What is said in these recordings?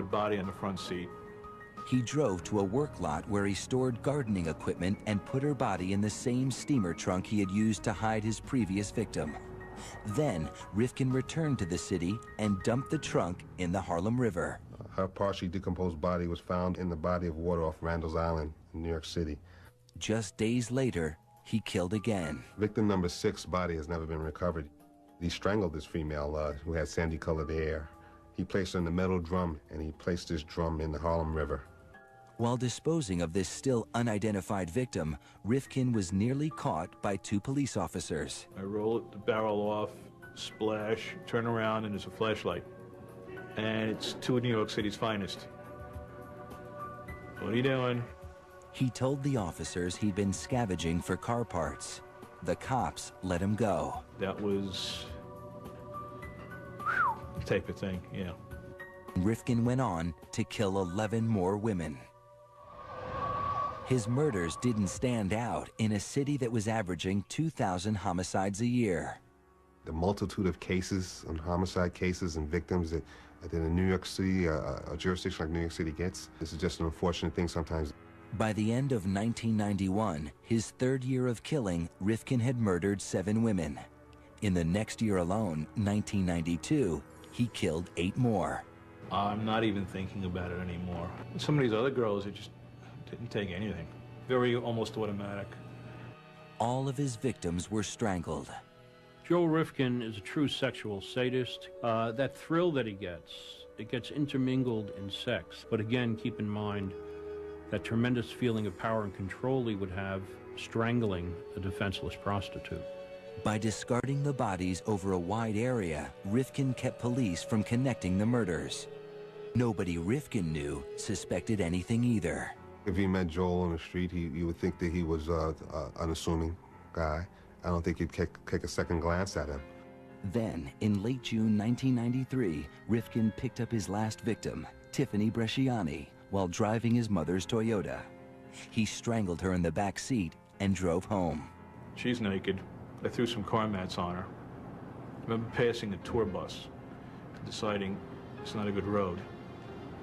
body on the front seat. He drove to a work lot where he stored gardening equipment and put her body in the same steamer trunk he had used to hide his previous victim. Then, Rifkin returned to the city and dumped the trunk in the Harlem River. Her partially decomposed body was found in the body of water off Randall's Island in New York City. Just days later, he killed again. Victim number 6's body has never been recovered. He strangled this female who had sandy-colored hair. He placed her in the metal drum, and he placed this drum in the Harlem River. While disposing of this still unidentified victim, Rifkin was nearly caught by 2 police officers. I roll the barrel off, splash, turn around, and there's a flashlight. And it's 2 of New York City's finest. What are you doing? He told the officers he'd been scavenging for car parts. The cops let him go. That was type of thing, yeah. Rifkin went on to kill 11 more women. His murders didn't stand out in a city that was averaging 2,000 homicides a year. The multitude of cases and homicide cases and victims that in New York City, a jurisdiction like New York City gets, this is just an unfortunate thing sometimes. By the end of 1991, his 3rd year of killing, Rifkin had murdered 7 women. In the next year alone, 1992, he killed 8 more. I'm not even thinking about it anymore. Some of these other girls, it just didn't take anything. Very almost automatic. All of his victims were strangled. Joe Rifkin is a true sexual sadist. That thrill that he gets, it gets intermingled in sex. But again, keep in mind that tremendous feeling of power and control he would have strangling a defenseless prostitute. By discarding the bodies over a wide area, Rifkin kept police from connecting the murders. Nobody Rifkin knew suspected anything either. If he met Joel on the street, you would think that he was an unassuming guy. I don't think you'd take a second glance at him. Then, in late June 1993, Rifkin picked up his last victim, Tiffany Bresciani, while driving his mother's Toyota. He strangled her in the back seat and drove home. She's naked. I threw some car mats on her. I remember passing a tour bus, deciding it's not a good road.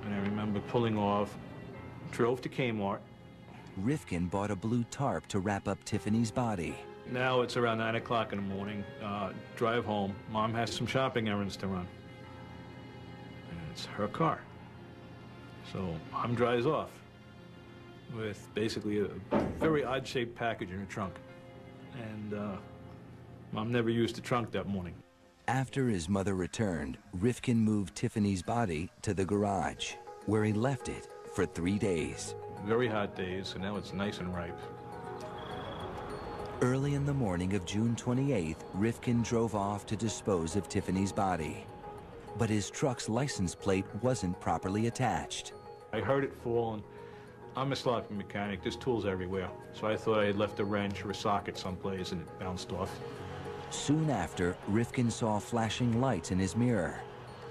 And I remember pulling off, drove to Kmart. Rifkin bought a blue tarp to wrap up Tiffany's body. Now it's around 9 o'clock in the morning. Drive home. Mom has some shopping errands to run. And it's her car. So Mom drives off with basically a very odd-shaped package in her trunk. And Mom never used the trunk that morning. After his mother returned, Rifkin moved Tiffany's body to the garage, where he left it for 3 days. Very hot days, and now it's nice and ripe. Early in the morning of June 28th, Rifkin drove off to dispose of Tiffany's body. But his truck's license plate wasn't properly attached. I heard it fall, and I'm a sloppy mechanic. There's tools everywhere. So I thought I had left a wrench or a socket someplace, and it bounced off. Soon after, Rifkin saw flashing lights in his mirror.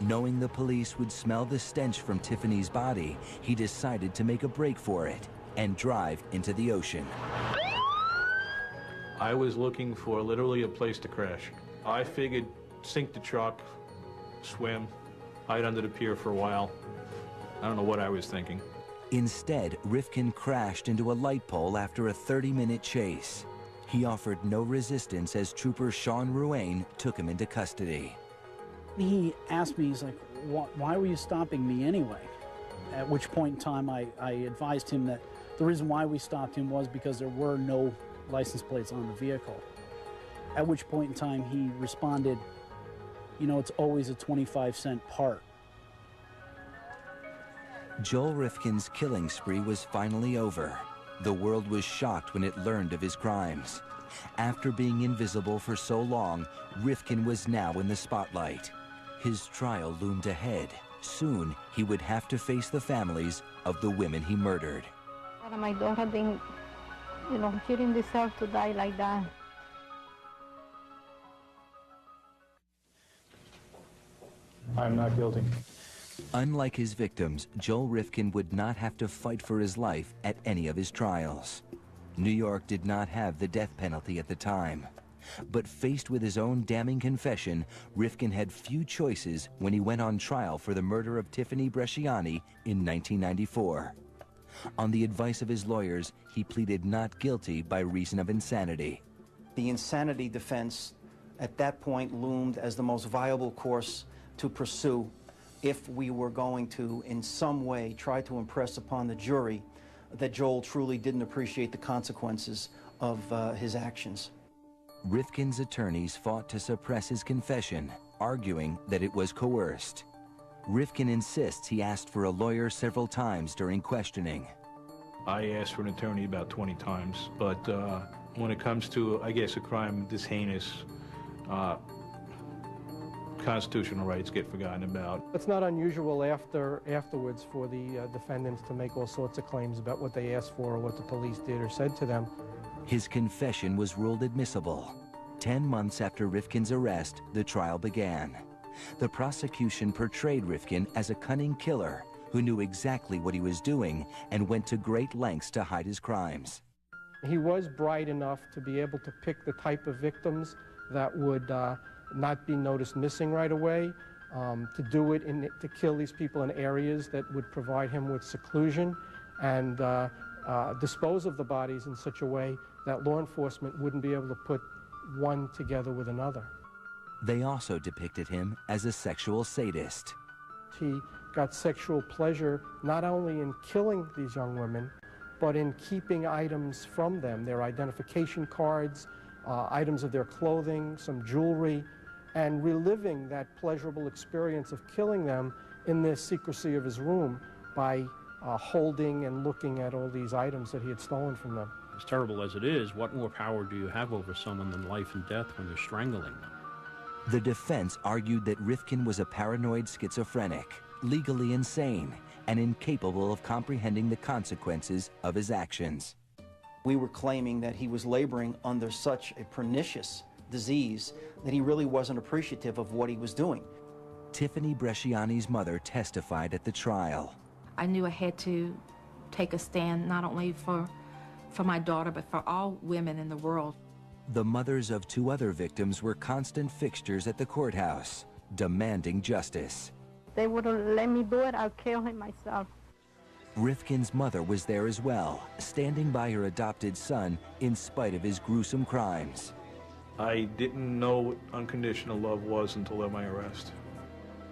Knowing the police would smell the stench from Tiffany's body, he decided to make a break for it and drive into the ocean. I was looking for literally a place to crash. I figured sink the truck, swim, hide under the pier for a while. I don't know what I was thinking. Instead, Rifkin crashed into a light pole after a 30-minute chase. He offered no resistance as Trooper Sean Ruane took him into custody. He asked me, he's like, why were you stopping me anyway? At which point in time I advised him that the reason why we stopped him was because there were no license plates on the vehicle. At which point in time he responded, you know, it's always a 25-cent part. Joel Rifkin's killing spree was finally over. The world was shocked when it learned of his crimes. After being invisible for so long, Rifkin was now in the spotlight. His trial loomed ahead. Soon, he would have to face the families of the women he murdered. My daughter didn't, she didn't deserve to die like that. I'm not guilty. Unlike his victims, Joel Rifkin would not have to fight for his life at any of his trials. New York did not have the death penalty at the time. But faced with his own damning confession, Rifkin had few choices when he went on trial for the murder of Tiffany Bresciani in 1994. On the advice of his lawyers, he pleaded not guilty by reason of insanity. The insanity defense at that point loomed as the most viable course to pursue if we were going to, in some way, try to impress upon the jury that Joel truly didn't appreciate the consequences of his actions. Rifkin's attorneys fought to suppress his confession, arguing that it was coerced. Rifkin insists he asked for a lawyer several times during questioning. I asked for an attorney about 20 times, but when it comes to, I guess, a crime this heinous, constitutional rights get forgotten about. It's not unusual afterwards for the defendants to make all sorts of claims about what they asked for or what the police did or said to them. His confession was ruled admissible. 10 months after Rifkin's arrest, the trial began. The prosecution portrayed Rifkin as a cunning killer who knew exactly what he was doing and went to great lengths to hide his crimes. He was bright enough to be able to pick the type of victims that would not be noticed missing right away, to do it, to kill these people in areas that would provide him with seclusion, and dispose of the bodies in such a way that law enforcement wouldn't be able to put one together with another. They also depicted him as a sexual sadist. He got sexual pleasure not only in killing these young women, but in keeping items from them, their identification cards, items of their clothing, some jewelry, and reliving that pleasurable experience of killing them in the secrecy of his room by holding and looking at all these items that he had stolen from them. As terrible as it is, what more power do you have over someone than life and death when you're strangling them? The defense argued that Rifkin was a paranoid schizophrenic, legally insane, and incapable of comprehending the consequences of his actions. We were claiming that he was laboring under such a pernicious disease that he really wasn't appreciative of what he was doing. Tiffany Bresciani's mother testified at the trial. I knew I had to take a stand not only for my daughter, but for all women in the world. The mothers of 2 other victims were constant fixtures at the courthouse, demanding justice. They wouldn't let me do it, I'll kill him myself. Rifkin's mother was there as well, standing by her adopted son in spite of his gruesome crimes. I didn't know what unconditional love was until my arrest.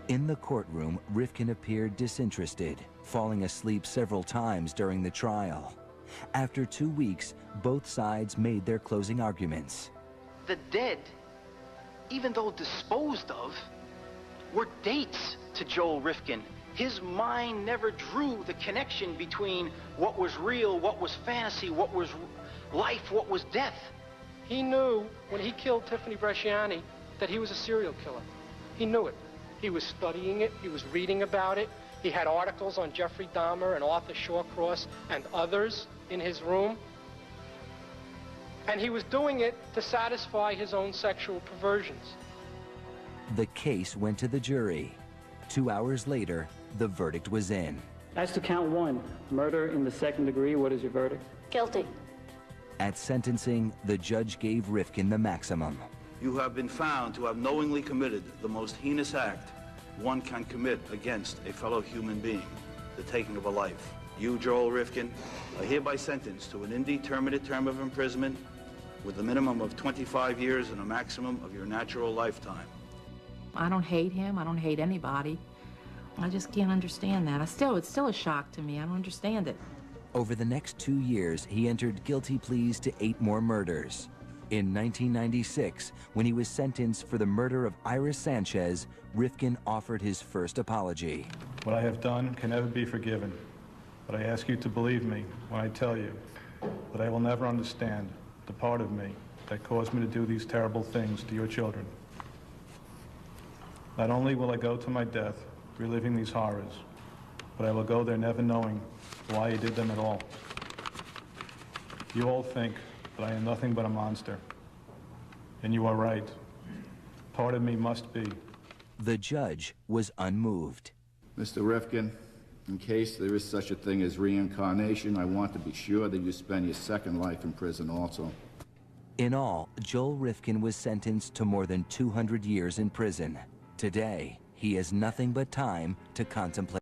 In the courtroom, Rifkin appeared disinterested, falling asleep several times during the trial. After 2 weeks, both sides made their closing arguments. The dead, even though disposed of, were dates to Joel Rifkin. His mind never drew the connection between what was real, what was fantasy, what was life, what was death. He knew when he killed Tiffany Bresciani that he was a serial killer. He knew it. He was studying it, he was reading about it. He had articles on Jeffrey Dahmer and Arthur Shawcross and others in his room. And he was doing it to satisfy his own sexual perversions. The case went to the jury. 2 hours later, the verdict was in. As to count 1, murder in the 2nd degree, what is your verdict? Guilty. At sentencing, the judge gave Rifkin the maximum. You have been found to have knowingly committed the most heinous act one can commit against a fellow human being, the taking of a life. You, Joel Rifkin, are hereby sentenced to an indeterminate term of imprisonment with a minimum of 25 years and a maximum of your natural lifetime. I don't hate him. I don't hate anybody. I just can't understand that. It's still a shock to me. I don't understand it. Over the next 2 years, he entered guilty pleas to 8 more murders. In 1996, when he was sentenced for the murder of Iris Sanchez, Rifkin offered his first apology. What I have done can never be forgiven, but I ask you to believe me when I tell you that I will never understand the part of me that caused me to do these terrible things to your children. Not only will I go to my death reliving these horrors, but I will go there never knowing why I did them at all. You all think that I am nothing but a monster, and you are right. Part of me must be. The judge was unmoved. Mr. Rifkin, in case there is such a thing as reincarnation, I want to be sure that you spend your second life in prison also. In all, Joel Rifkin was sentenced to more than 200 years in prison. Today, he has nothing but time to contemplate.